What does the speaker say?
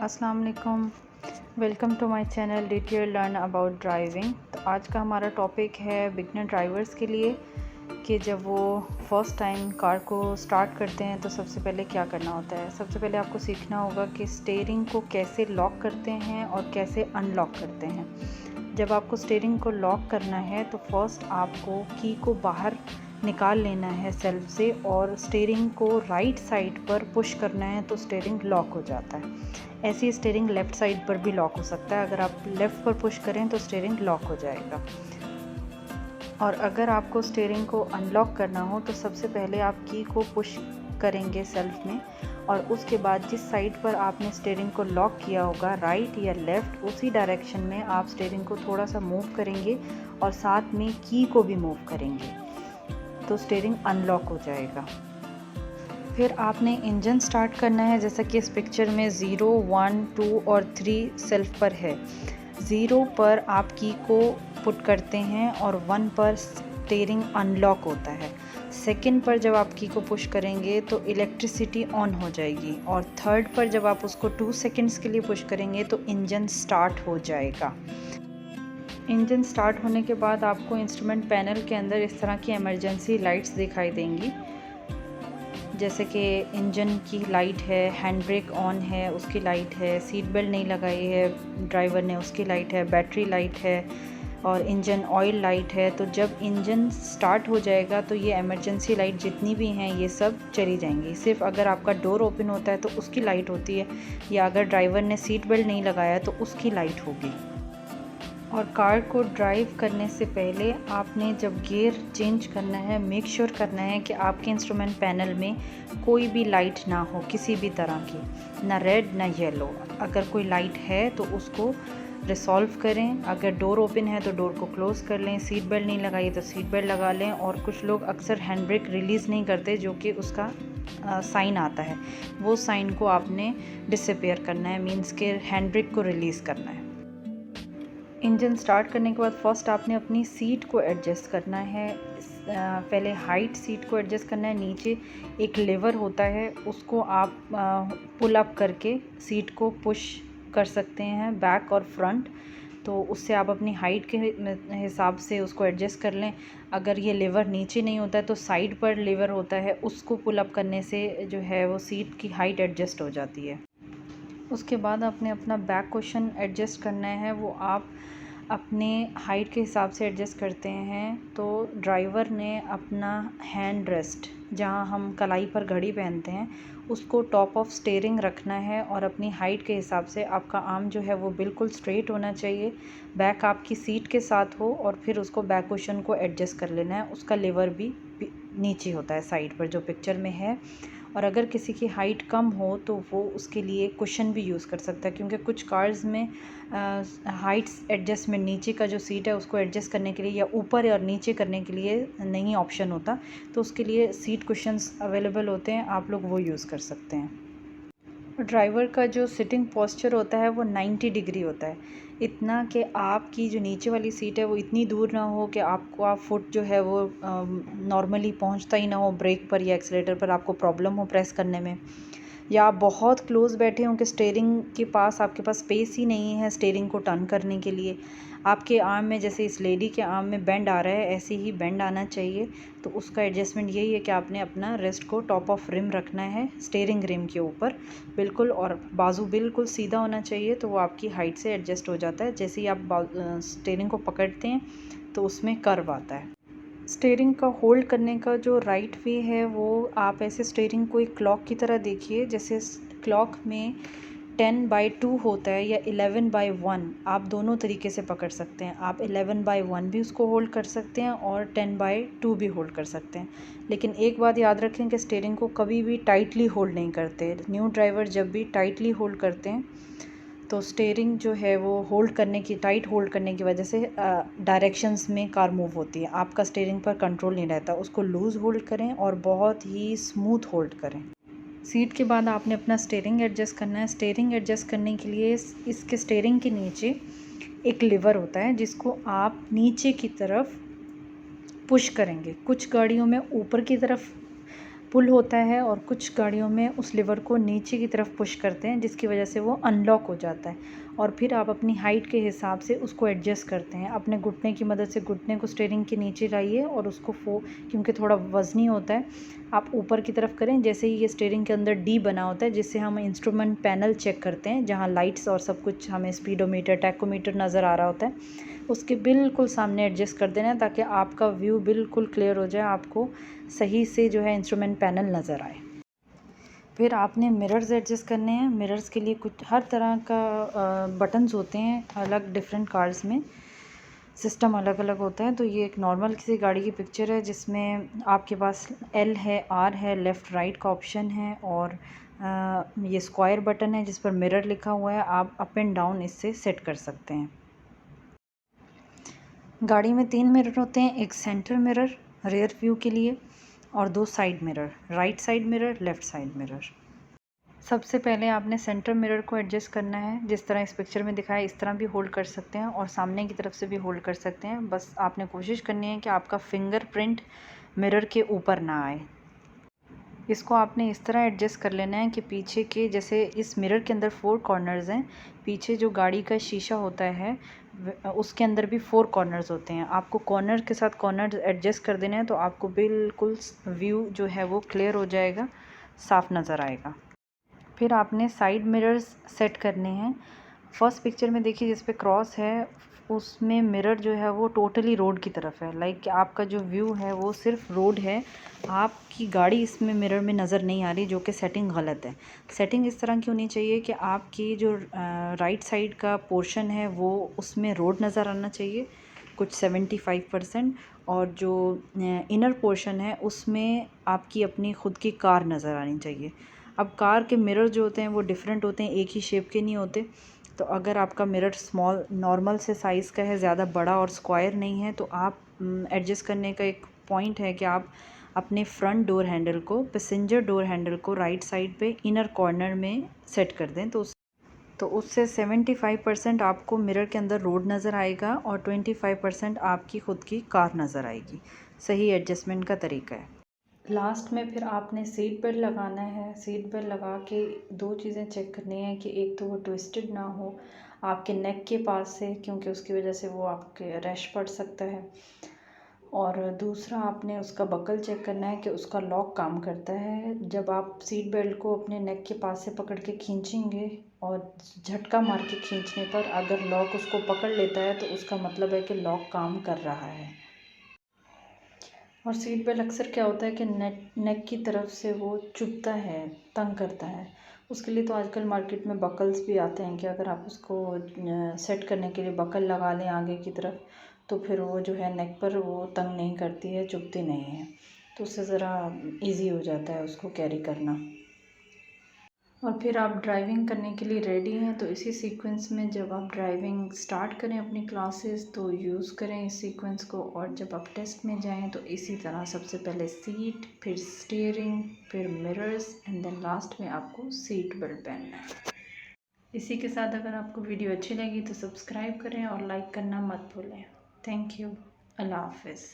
अस्सलाम वालेकुम। Welcome to my channel detail learn about driving. तो आज का हमारा टॉपिक है बिगनर ड्राइवर्स के लिए कि जब वो फ़र्स्ट टाइम कार को स्टार्ट करते हैं तो सबसे पहले क्या करना होता है। सबसे पहले आपको सीखना होगा कि स्टीयरिंग को कैसे लॉक करते हैं और कैसे अनलॉक करते हैं। जब आपको स्टीयरिंग को लॉक करना है तो फ़र्स्ट आपको की को बाहर निकाल लेना है सेल्फ से और स्टीयरिंग को राइट साइड पर पुश करना है तो स्टीयरिंग लॉक हो जाता है। ऐसी स्टीयरिंग लेफ़्ट साइड पर भी लॉक हो सकता है। अगर आप लेफ़्ट पर पुश करें तो स्टीयरिंग लॉक हो जाएगा। और अगर आपको स्टीयरिंग को अनलॉक करना हो तो सबसे पहले आप की को पुश करेंगे सेल्फ में और उसके बाद जिस साइड पर आपने स्टीयरिंग को लॉक किया होगा राइट या लेफ़्ट, उसी डायरेक्शन में आप स्टीयरिंग को थोड़ा सा मूव करेंगे और साथ में की को भी मूव करेंगे तो स्टीयरिंग अनलॉक हो जाएगा। फिर आपने इंजन स्टार्ट करना है, जैसा कि इस पिक्चर में 0, 1, 2 और 3 सेल्फ पर है। 0 पर आप की को पुट करते हैं और 1 पर स्टीयरिंग अनलॉक होता है। सेकंड पर जब आप की को पुश करेंगे तो इलेक्ट्रिसिटी ऑन हो जाएगी और थर्ड पर जब आप उसको 2 सेकंड्स के लिए पुश करेंगे तो इंजन स्टार्ट हो जाएगा। इंजन स्टार्ट होने के बाद आपको इंस्ट्रूमेंट पैनल के अंदर इस तरह की इमरजेंसी लाइट्स दिखाई देंगी, जैसे कि इंजन की लाइट है, हैंड ब्रेक ऑन है उसकी लाइट है, सीट बेल्ट नहीं लगाई है ड्राइवर ने उसकी लाइट है, बैटरी लाइट है और इंजन ऑयल लाइट है। तो जब इंजन स्टार्ट हो जाएगा तो ये इमरजेंसी लाइट जितनी भी हैं ये सब चली जाएंगी। सिर्फ अगर आपका डोर ओपन होता है तो उसकी लाइट होती है या अगर ड्राइवर ने सीट बेल्ट नहीं लगाया तो उसकी लाइट होगी। और कार को ड्राइव करने से पहले आपने जब गियर चेंज करना है, मेक श्योर करना है कि आपके इंस्ट्रूमेंट पैनल में कोई भी लाइट ना हो किसी भी तरह की, ना रेड ना येलो। अगर कोई लाइट है तो उसको रिसॉल्व करें। अगर डोर ओपन है तो डोर को क्लोज़ कर लें, सीट बेल्ट नहीं लगाई तो सीट बेल्ट लगा लें। और कुछ लोग अक्सर हैंड ब्रेक रिलीज़ नहीं करते, जो कि उसका साइन आता है, वो साइन को आपने डिसअपीयर करना है, मीन्स के हैंड ब्रेक को रिलीज़ करना है। इंजन स्टार्ट करने के बाद फर्स्ट आपने अपनी सीट को एडजस्ट करना है। पहले हाइट सीट को एडजस्ट करना है। नीचे एक लेवर होता है, उसको आप पुल अप करके सीट को पुश कर सकते हैं बैक और फ्रंट, तो उससे आप अपनी हाइट के हिसाब से उसको एडजस्ट कर लें। अगर ये लेवर नीचे नहीं होता है तो साइड पर लेवर होता है, उसको पुल अप करने से जो है वो सीट की हाइट एडजस्ट हो जाती है। उसके बाद आपने अपना बैक कुशन एडजस्ट करना है, वो आप अपने हाइट के हिसाब से एडजस्ट करते हैं। तो ड्राइवर ने अपना हैंड रेस्ट, जहां हम कलाई पर घड़ी पहनते हैं, उसको टॉप ऑफ स्टीयरिंग रखना है और अपनी हाइट के हिसाब से आपका आर्म जो है वो बिल्कुल स्ट्रेट होना चाहिए, बैक आपकी सीट के साथ हो और फिर उसको बैक कुशन को एडजस्ट कर लेना है। उसका लेवर भी नीचे होता है साइड पर, जो पिक्चर में है। और अगर किसी की हाइट कम हो तो वो उसके लिए कुशन भी यूज़ कर सकता है, क्योंकि कुछ कार्स में हाइट्स एडजस्टमेंट, नीचे का जो सीट है उसको एडजस्ट करने के लिए या ऊपर और नीचे करने के लिए नहीं ऑप्शन होता, तो उसके लिए सीट कुशन्स अवेलेबल होते हैं, आप लोग वो यूज़ कर सकते हैं। ड्राइवर का जो सिटिंग पोस्चर होता है वो 90 डिग्री होता है, इतना कि आपकी जो नीचे वाली सीट है वो इतनी दूर ना हो कि आपका फुट जो है वो नॉर्मली पहुंचता ही ना हो ब्रेक पर या एक्सीलेटर पर, आपको प्रॉब्लम हो प्रेस करने में, या आप बहुत क्लोज़ बैठे हों कि स्टीयरिंग के पास आपके पास स्पेस ही नहीं है स्टीयरिंग को टर्न करने के लिए। आपके आर्म में, जैसे इस लेडी के आर्म में बेंड आ रहा है, ऐसे ही बेंड आना चाहिए। तो उसका एडजस्टमेंट यही है कि आपने अपना रेस्ट को टॉप ऑफ रिम रखना है, स्टीयरिंग रिम के ऊपर बिल्कुल, और बाजू बिल्कुल सीधा होना चाहिए, तो वो आपकी हाइट से एडजस्ट हो जाता है। जैसे ही आप स्टीयरिंग को पकड़ते हैं तो उसमें कर्व आता है। स्टीयरिंग का होल्ड करने का जो राइट वे है, वो आप ऐसे स्टीयरिंग को एक क्लॉक की तरह देखिए। जैसे क्लॉक में 10/2 होता है या 11/1, आप दोनों तरीके से पकड़ सकते हैं। आप 11/1 भी उसको होल्ड कर सकते हैं और 10/2 भी होल्ड कर सकते हैं। लेकिन एक बात याद रखें कि स्टीयरिंग को कभी भी टाइटली होल्ड नहीं करते। न्यू ड्राइवर जब भी टाइटली होल्ड करते हैं तो स्टीयरिंग जो है वो टाइट होल्ड करने की वजह से डायरेक्शंस में कार मूव होती है, आपका स्टीयरिंग पर कंट्रोल नहीं रहता। उसको लूज़ होल्ड करें और बहुत ही स्मूथ होल्ड करें। सीट के बाद आपने अपना स्टीयरिंग एडजस्ट करना है। स्टीयरिंग एडजस्ट करने के लिए इसके स्टीयरिंग के नीचे एक लीवर होता है, जिसको आप नीचे की तरफ पुश करेंगे। कुछ गाड़ियों में ऊपर की तरफ पुल होता है और कुछ गाड़ियों में उस लीवर को नीचे की तरफ पुश करते हैं, जिसकी वजह से वो अनलॉक हो जाता है और फिर आप अपनी हाइट के हिसाब से उसको एडजस्ट करते हैं। अपने घुटने की मदद से घुटने को स्टीयरिंग के नीचे लाइए और उसको क्योंकि थोड़ा वज़नी होता है, आप ऊपर की तरफ करें। जैसे ही ये स्टीयरिंग के अंदर डी बना होता है, जिससे हम इंस्ट्रूमेंट पैनल चेक करते हैं, जहाँ लाइट्स और सब कुछ हमें स्पीडोमीटर, टैकोमीटर नज़र आ रहा होता है, उसके बिल्कुल सामने एडजस्ट कर देना है ताकि आपका व्यू बिल्कुल क्लियर हो जाए, आपको सही से जो है इंस्ट्रूमेंट पैनल नज़र आए। फिर आपने मिरर्स एडजस्ट करने हैं। मिरर्स के लिए कुछ हर तरह का बटन्स होते हैं, अलग डिफरेंट कार्स में सिस्टम अलग अलग होता है। तो ये एक नॉर्मल किसी गाड़ी की पिक्चर है जिसमें आपके पास एल है, आर है, लेफ़्ट राइट का ऑप्शन है और ये स्क्वायर बटन है जिस पर मिरर लिखा हुआ है। आप अप एंड डाउन इससे सेट कर सकते हैं। गाड़ी में 3 मिरर होते हैं, एक सेंटर मिरर रियर व्यू के लिए और 2 side mirror, right side mirror, left side mirror. सबसे पहले आपने सेंटर मिरर को एडजस्ट करना है। जिस तरह इस पिक्चर में दिखाया इस तरह भी होल्ड कर सकते हैं और सामने की तरफ से भी होल्ड कर सकते हैं। बस आपने कोशिश करनी है कि आपका फिंगरप्रिंट मिरर के ऊपर ना आए। इसको आपने इस तरह एडजस्ट कर लेना है कि पीछे के, जैसे इस मिरर के अंदर 4 कॉर्नर्स हैं, पीछे जो गाड़ी का शीशा होता है उसके अंदर भी 4 कॉर्नर्स होते हैं। आपको कॉर्नर के साथ कॉर्नर एडजस्ट कर देना है तो आपको बिल्कुल व्यू जो है वो क्लियर हो जाएगा, साफ नज़र आएगा। फिर आपने साइड मिरर्स सेट करने हैं। फर्स्ट पिक्चर में देखिए जिस पे क्रॉस है उसमें मिरर जो है वो टोटली रोड की तरफ है, लाइक आपका जो व्यू है वो सिर्फ रोड है, आपकी गाड़ी इसमें मिरर में नज़र नहीं आ रही, जो कि सेटिंग गलत है। सेटिंग इस तरह की होनी चाहिए कि आपकी जो राइट साइड का पोर्शन है वो उसमें रोड नज़र आना चाहिए कुछ 75%, और जो इनर पोर्शन है उसमें आपकी अपनी ख़ुद की कार नज़र आनी चाहिए। अब कार के मिरर जो होते हैं वो डिफरेंट होते हैं, एक ही शेप के नहीं होते। तो अगर आपका मिरर स्मॉल नॉर्मल से साइज़ का है, ज़्यादा बड़ा और स्क्वायर नहीं है, तो आप एडजस्ट करने का एक पॉइंट है कि आप अपने फ्रंट डोर हैंडल को, पैसेंजर डोर हैंडल को राइट साइड पे इनर कॉर्नर में सेट कर दें। तो उससे 75% आपको मिरर के अंदर रोड नज़र आएगा और 25% आपकी ख़ुद की कार नज़र आएगी। सही एडजस्टमेंट का तरीका है। लास्ट में फिर आपने सीट बेल्ट लगाना है। सीट बेल्ट लगा के 2 चीज़ें चेक करनी है कि एक तो वो ट्विस्टेड ना हो आपके नेक के पास से, क्योंकि उसकी वजह से वो आपके रैश पड़ सकता है, और दूसरा आपने उसका बकल चेक करना है कि उसका लॉक काम करता है। जब आप सीट बेल्ट को अपने नेक के पास से पकड़ के खींचेंगे और झटका मार के खींचने पर अगर लॉक उसको पकड़ लेता है तो उसका मतलब है कि लॉक काम कर रहा है। और सीट बेल्ट अक्सर क्या होता है कि नेक की तरफ से वो चुभता है, तंग करता है। उसके लिए तो आजकल मार्केट में बकल्स भी आते हैं कि अगर आप उसको सेट करने के लिए बकल लगा लें आगे की तरफ, तो फिर वो जो है नेक पर वो तंग नहीं करती है, चुभती नहीं है, तो उससे ज़रा इजी हो जाता है उसको कैरी करना। और फिर आप ड्राइविंग करने के लिए रेडी हैं, तो इसी सीक्वेंस में जब आप ड्राइविंग स्टार्ट करें अपनी क्लासेस तो यूज़ करें इस सीक्वेंस को, और जब आप टेस्ट में जाएं तो इसी तरह सबसे पहले सीट, फिर स्टीयरिंग, फिर मिरर्स एंड देन लास्ट में आपको सीट बेल्ट पहनना है। इसी के साथ अगर आपको वीडियो अच्छी लगी तो सब्सक्राइब करें और लाइक करना मत भूलें। Thank you. अल्लाह हाफिज़।